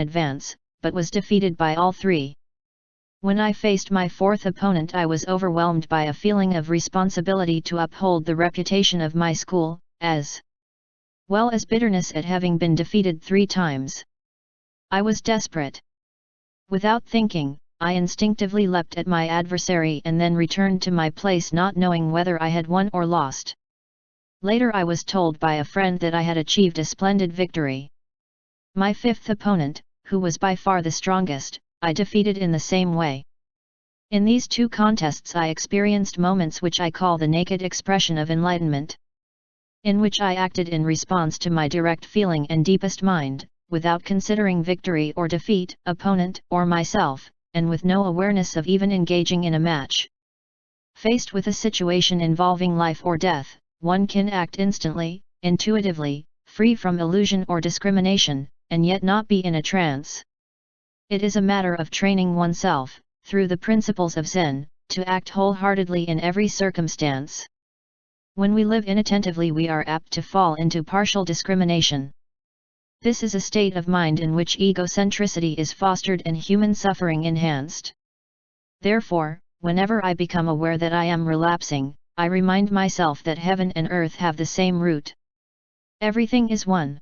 advance, but was defeated by all three. When I faced my fourth opponent, I was overwhelmed by a feeling of responsibility to uphold the reputation of my school, as well as bitterness at having been defeated 3 times. I was desperate. Without thinking, I instinctively leapt at my adversary and then returned to my place, not knowing whether I had won or lost. Later I was told by a friend that I had achieved a splendid victory. My fifth opponent, who was by far the strongest, I defeated in the same way. In these 2 contests I experienced moments which I call the naked expression of enlightenment, in which I acted in response to my direct feeling and deepest mind, without considering victory or defeat, opponent or myself, and with no awareness of even engaging in a match. Faced with a situation involving life or death, one can act instantly, intuitively, free from illusion or discrimination, and yet not be in a trance. It is a matter of training oneself, through the principles of Zen, to act wholeheartedly in every circumstance. When we live inattentively, we are apt to fall into partial discrimination. This is a state of mind in which egocentricity is fostered and human suffering enhanced. Therefore, whenever I become aware that I am relapsing, I remind myself that heaven and earth have the same root. Everything is one.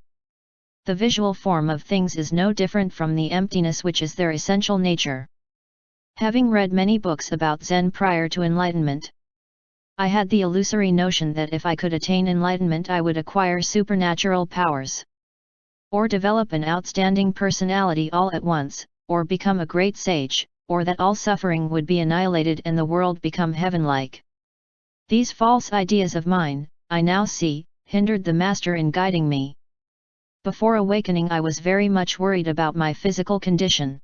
The visual form of things is no different from the emptiness which is their essential nature. Having read many books about Zen prior to enlightenment, I had the illusory notion that if I could attain enlightenment I would acquire supernatural powers, or develop an outstanding personality all at once, or become a great sage, or that all suffering would be annihilated and the world become heavenlike. These false ideas of mine, I now see, hindered the Master in guiding me. Before awakening I was very much worried about my physical condition,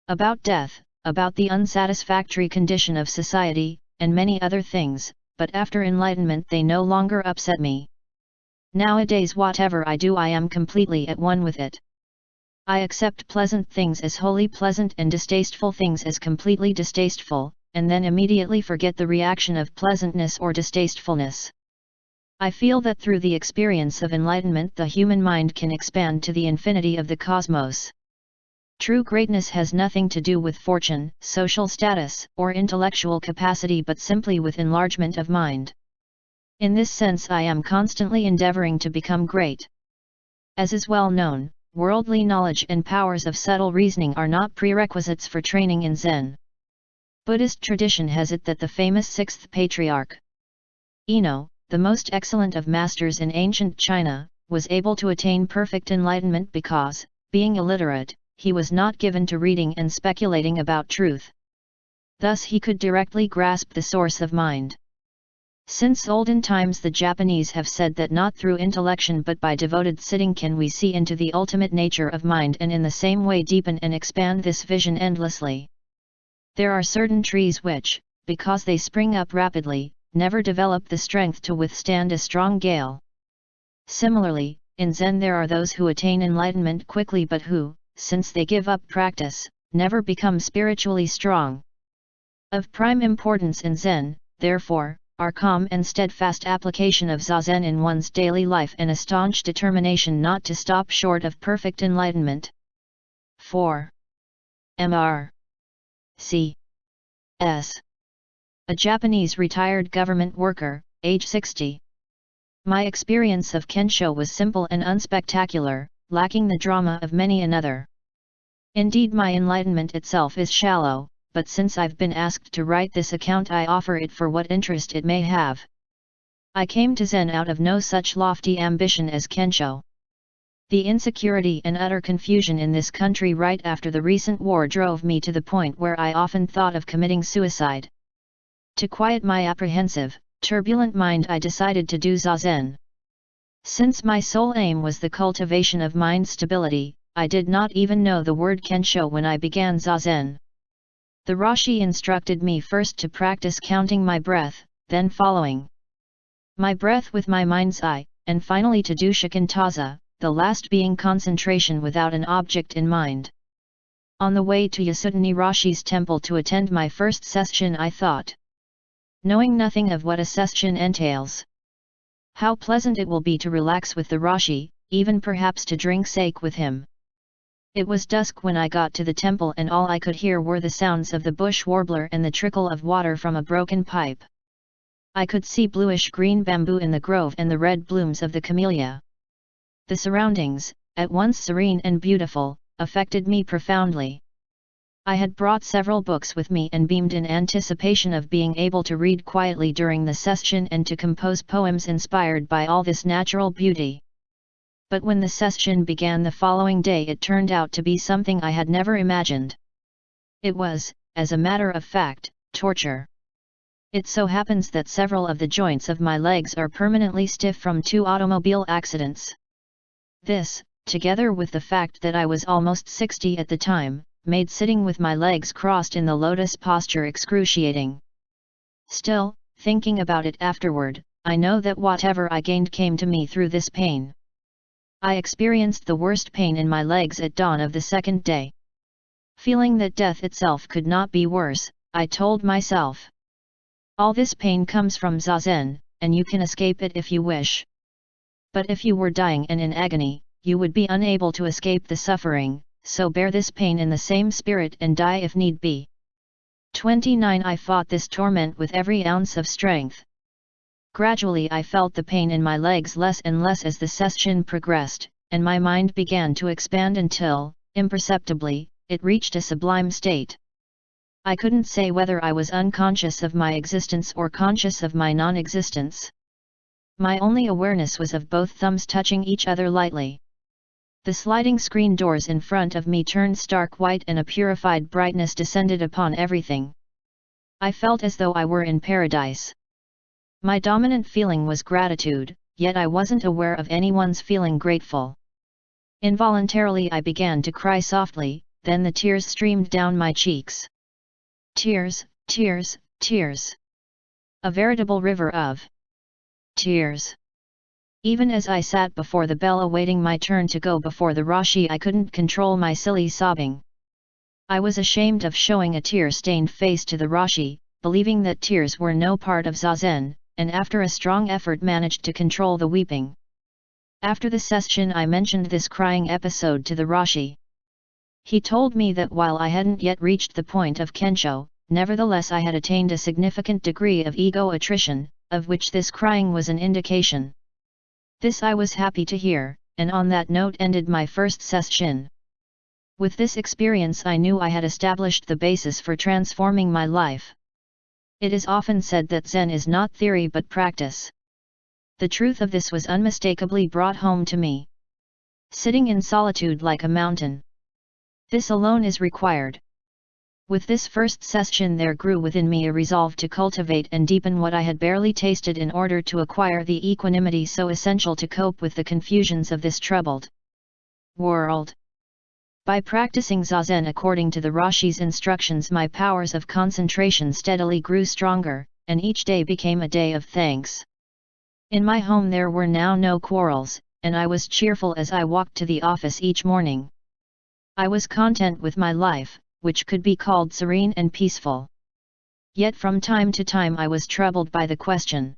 about death, about the unsatisfactory condition of society, and many other things, but after enlightenment they no longer upset me. Nowadays whatever I do I am completely at one with it. I accept pleasant things as wholly pleasant and distasteful things as completely distasteful, and then immediately forget the reaction of pleasantness or distastefulness. I feel that through the experience of enlightenment the human mind can expand to the infinity of the cosmos. True greatness has nothing to do with fortune, social status, or intellectual capacity but simply with enlargement of mind. In this sense I am constantly endeavoring to become great. As is well known, worldly knowledge and powers of subtle reasoning are not prerequisites for training in Zen. Buddhist tradition has it that the famous 6th patriarch, Eno, the most excellent of masters in ancient China, was able to attain perfect enlightenment because, being illiterate, he was not given to reading and speculating about truth. Thus he could directly grasp the source of mind. Since olden times the Japanese have said that not through intellection but by devoted sitting can we see into the ultimate nature of mind and in the same way deepen and expand this vision endlessly. There are certain trees which, because they spring up rapidly, never develop the strength to withstand a strong gale. Similarly, in Zen there are those who attain enlightenment quickly but who, since they give up practice, never become spiritually strong. Of prime importance in Zen, therefore, are calm and steadfast application of Zazen in one's daily life and a staunch determination not to stop short of perfect enlightenment. 4. Mr. C. S. A Japanese retired government worker, age 60. My experience of Kensho was simple and unspectacular, lacking the drama of many another. Indeed, my enlightenment itself is shallow, but since I've been asked to write this account I offer it for what interest it may have. I came to Zen out of no such lofty ambition as Kensho. The insecurity and utter confusion in this country right after the recent war drove me to the point where I often thought of committing suicide. To quiet my apprehensive, turbulent mind I decided to do Zazen. Since my sole aim was the cultivation of mind stability, I did not even know the word Kensho when I began Zazen. The Rashi instructed me first to practice counting my breath, then following my breath with my mind's eye, and finally to do shikantaza, the last being concentration without an object in mind. On the way to Yasutani Rashi's temple to attend my first sesshin I thought, knowing nothing of what a sesshin entails, how pleasant it will be to relax with the Rashi, even perhaps to drink sake with him. It was dusk when I got to the temple, and all I could hear were the sounds of the bush warbler and the trickle of water from a broken pipe. I could see bluish-green bamboo in the grove and the red blooms of the camellia. The surroundings, at once serene and beautiful, affected me profoundly. I had brought several books with me and beamed in anticipation of being able to read quietly during the session and to compose poems inspired by all this natural beauty. But when the session began the following day, it turned out to be something I had never imagined. It was, as a matter of fact, torture. It so happens that several of the joints of my legs are permanently stiff from 2 automobile accidents. This, together with the fact that I was almost 60 at the time, made sitting with my legs crossed in the lotus posture excruciating. Still, thinking about it afterward, I know that whatever I gained came to me through this pain. I experienced the worst pain in my legs at dawn of the second day. Feeling that death itself could not be worse, I told myself, all this pain comes from Zazen, and you can escape it if you wish. But if you were dying and in agony, you would be unable to escape the suffering, so bear this pain in the same spirit and die if need be. 29 I fought this torment with every ounce of strength. Gradually I felt the pain in my legs less and less as the session progressed, and my mind began to expand until, imperceptibly, it reached a sublime state. I couldn't say whether I was unconscious of my existence or conscious of my non-existence. My only awareness was of both thumbs touching each other lightly. The sliding screen doors in front of me turned stark white and a purified brightness descended upon everything. I felt as though I were in paradise. My dominant feeling was gratitude, yet I wasn't aware of anyone's feeling grateful. Involuntarily I began to cry softly, then the tears streamed down my cheeks. Tears, tears, tears. A veritable river of tears. Even as I sat before the bell awaiting my turn to go before the Rashi, I couldn't control my silly sobbing. I was ashamed of showing a tear-stained face to the Rashi, believing that tears were no part of Zazen, and after a strong effort managed to control the weeping. After the session I mentioned this crying episode to the Rashi. He told me that while I hadn't yet reached the point of Kensho, nevertheless I had attained a significant degree of ego attrition, of which this crying was an indication. This I was happy to hear, and on that note ended my first session. With this experience I knew I had established the basis for transforming my life. It is often said that Zen is not theory but practice. The truth of this was unmistakably brought home to me. Sitting in solitude like a mountain. This alone is required. With this first session there grew within me a resolve to cultivate and deepen what I had barely tasted in order to acquire the equanimity so essential to cope with the confusions of this troubled world. By practicing Zazen according to the Rashi's instructions, my powers of concentration steadily grew stronger, and each day became a day of thanks. In my home there were now no quarrels, and I was cheerful as I walked to the office each morning. I was content with my life, which could be called serene and peaceful. Yet from time to time I was troubled by the question: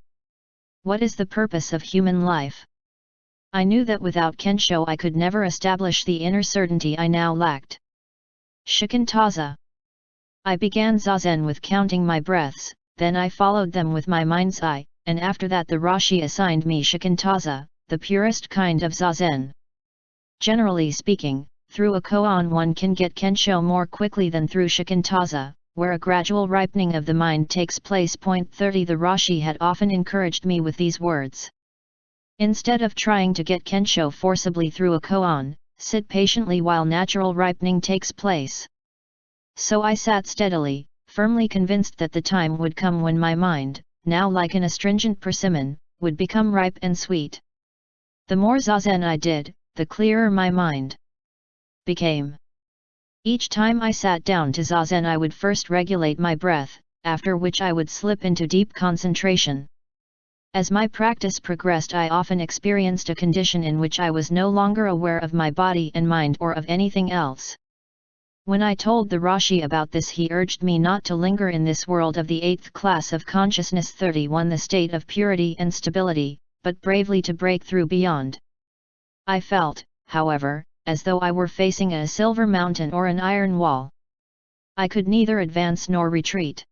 what is the purpose of human life? I knew that without Kensho I could never establish the inner certainty I now lacked. Shikantaza. I began Zazen with counting my breaths, then I followed them with my mind's eye, and after that the Rashi assigned me Shikantaza, the purest kind of Zazen. Generally speaking, through a koan one can get Kensho more quickly than through Shikantaza, where a gradual ripening of the mind takes place. 30 The Rashi had often encouraged me with these words: instead of trying to get Kensho forcibly through a koan, sit patiently while natural ripening takes place. So I sat steadily, firmly convinced that the time would come when my mind, now like an astringent persimmon, would become ripe and sweet. The more Zazen I did, the clearer my mind became. Each time I sat down to Zazen I would first regulate my breath, after which I would slip into deep concentration. As my practice progressed I often experienced a condition in which I was no longer aware of my body and mind or of anything else. When I told the Rashi about this, he urged me not to linger in this world of the 8th class of consciousness 31, the state of purity and stability, but bravely to break through beyond. I felt, however, as though I were facing a silver mountain or an iron wall. I could neither advance nor retreat.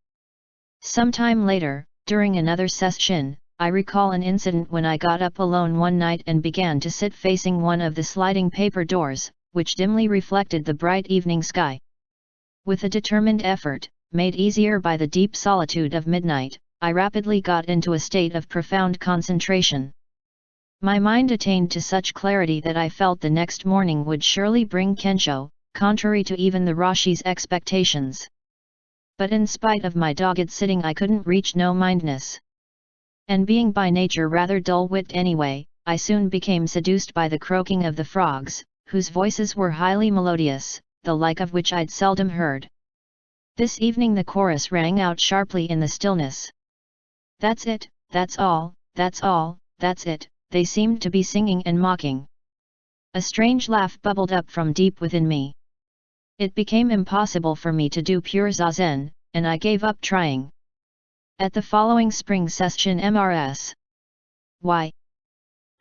Sometime later, during another session, I recall an incident when I got up alone one night and began to sit facing one of the sliding paper doors, which dimly reflected the bright evening sky. With a determined effort, made easier by the deep solitude of midnight, I rapidly got into a state of profound concentration. My mind attained to such clarity that I felt the next morning would surely bring Kensho, contrary to even the Rashi's expectations. But in spite of my dogged sitting I couldn't reach no-mindedness. And being by nature rather dull-witted anyway, I soon became seduced by the croaking of the frogs, whose voices were highly melodious, the like of which I'd seldom heard. This evening the chorus rang out sharply in the stillness. "That's it, that's all, that's all, that's it," they seemed to be singing and mocking. A strange laugh bubbled up from deep within me. It became impossible for me to do pure zazen, and I gave up trying. At the following spring session Mrs. Y,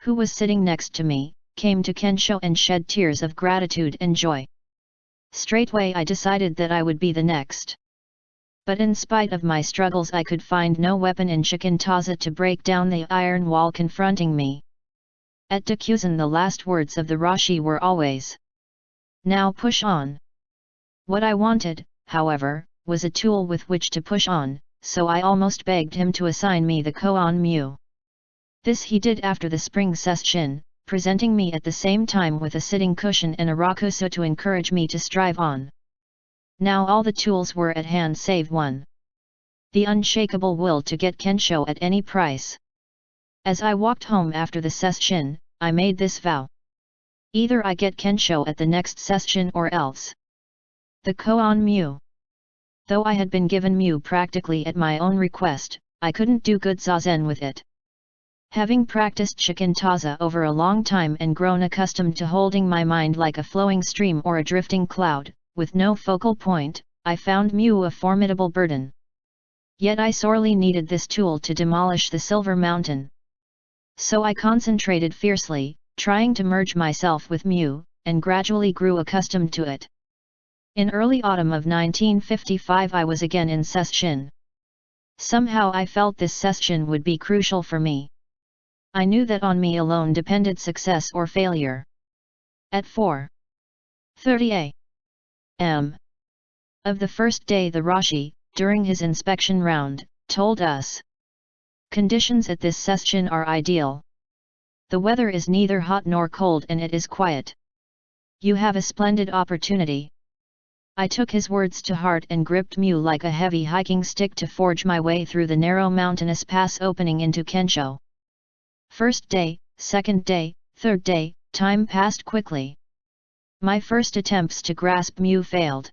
who was sitting next to me, came to Kensho and shed tears of gratitude and joy. Straightway I decided that I would be the next. But in spite of my struggles I could find no weapon in Shikantaza to break down the iron wall confronting me. At Dokuzen the last words of the Rashi were always, "Now push on." What I wanted, however, was a tool with which to push on, so I almost begged him to assign me the koan mu. This he did after the spring session, presenting me at the same time with a sitting cushion and a rakusu to encourage me to strive on. Now all the tools were at hand save one. The unshakable will to get Kensho at any price. As I walked home after the session, I made this vow. Either I get Kensho at the next session or else. The koan mu. Though I had been given mu practically at my own request, I couldn't do good zazen with it. Having practiced Shikantaza over a long time and grown accustomed to holding my mind like a flowing stream or a drifting cloud, with no focal point, I found mu a formidable burden. Yet I sorely needed this tool to demolish the silver mountain. So I concentrated fiercely, trying to merge myself with mu, and gradually grew accustomed to it. In early autumn of 1955 I was again in session. Somehow I felt this session would be crucial for me. I knew that on me alone depended success or failure. At 4:30 a.m. of the first day the Rashi, during his inspection round, told us, "Conditions at this session are ideal. The weather is neither hot nor cold and it is quiet. You have a splendid opportunity." I took his words to heart and gripped mu like a heavy hiking stick to forge my way through the narrow mountainous pass opening into Kensho. First day, second day, third day, time passed quickly. My first attempts to grasp mu failed.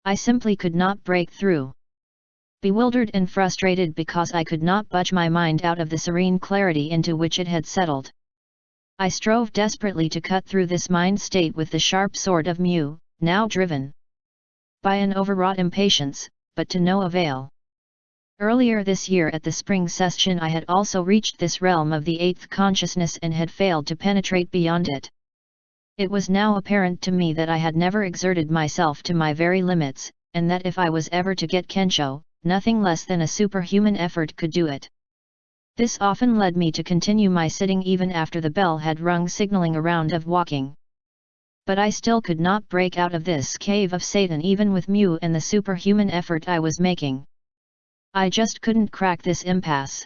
I simply could not break through. Bewildered and frustrated because I could not budge my mind out of the serene clarity into which it had settled. I strove desperately to cut through this mind state with the sharp sword of mu, now driven by an overwrought impatience, but to no avail. Earlier this year at the spring session I had also reached this realm of the eighth consciousness and had failed to penetrate beyond it. It was now apparent to me that I had never exerted myself to my very limits, and that if I was ever to get Kensho, nothing less than a superhuman effort could do it. This often led me to continue my sitting even after the bell had rung signaling a round of walking. But I still could not break out of this cave of Satan even with mu and the superhuman effort I was making. I just couldn't crack this impasse.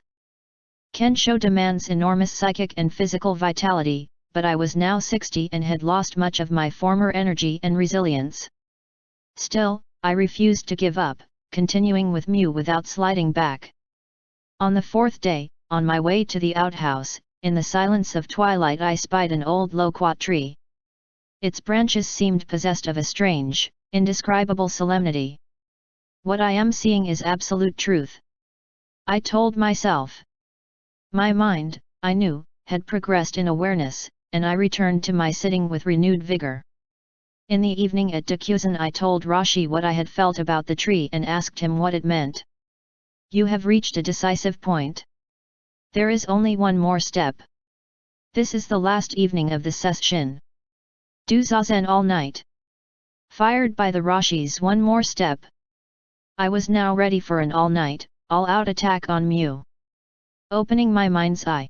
Kensho demands enormous psychic and physical vitality, but I was now 60 and had lost much of my former energy and resilience. Still, I refused to give up, continuing with mu without sliding back. On the fourth day, on my way to the outhouse, in the silence of twilight I spied an old loquat tree. Its branches seemed possessed of a strange, indescribable solemnity. What I am seeing is absolute truth, I told myself. My mind, I knew, had progressed in awareness, and I returned to my sitting with renewed vigor. In the evening at Dokuzen I told Rashi what I had felt about the tree and asked him what it meant. "You have reached a decisive point. There is only one more step. This is the last evening of the session. Do zazen all night. Fired by the rashis one more step. I was now ready for an all-night, all-out attack on Mu. Opening my mind's eye.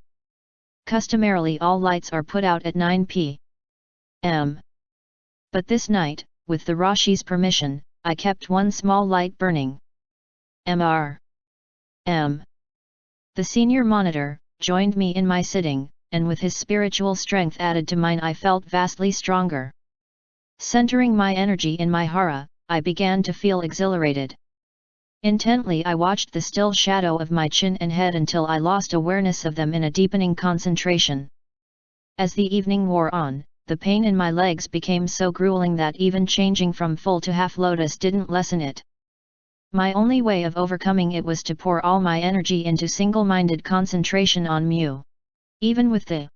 Customarily all lights are put out at 9 p.m. But this night, with the rashi's permission, I kept one small light burning. M. The senior monitor joined me in my sitting, and with his spiritual strength added to mine I felt vastly stronger. Centering my energy in my hara, I began to feel exhilarated. Intently I watched the still shadow of my chin and head until I lost awareness of them in a deepening concentration. As the evening wore on, the pain in my legs became so grueling that even changing from full to half lotus didn't lessen it. My only way of overcoming it was to pour all my energy into single-minded concentration on Mu. Even with the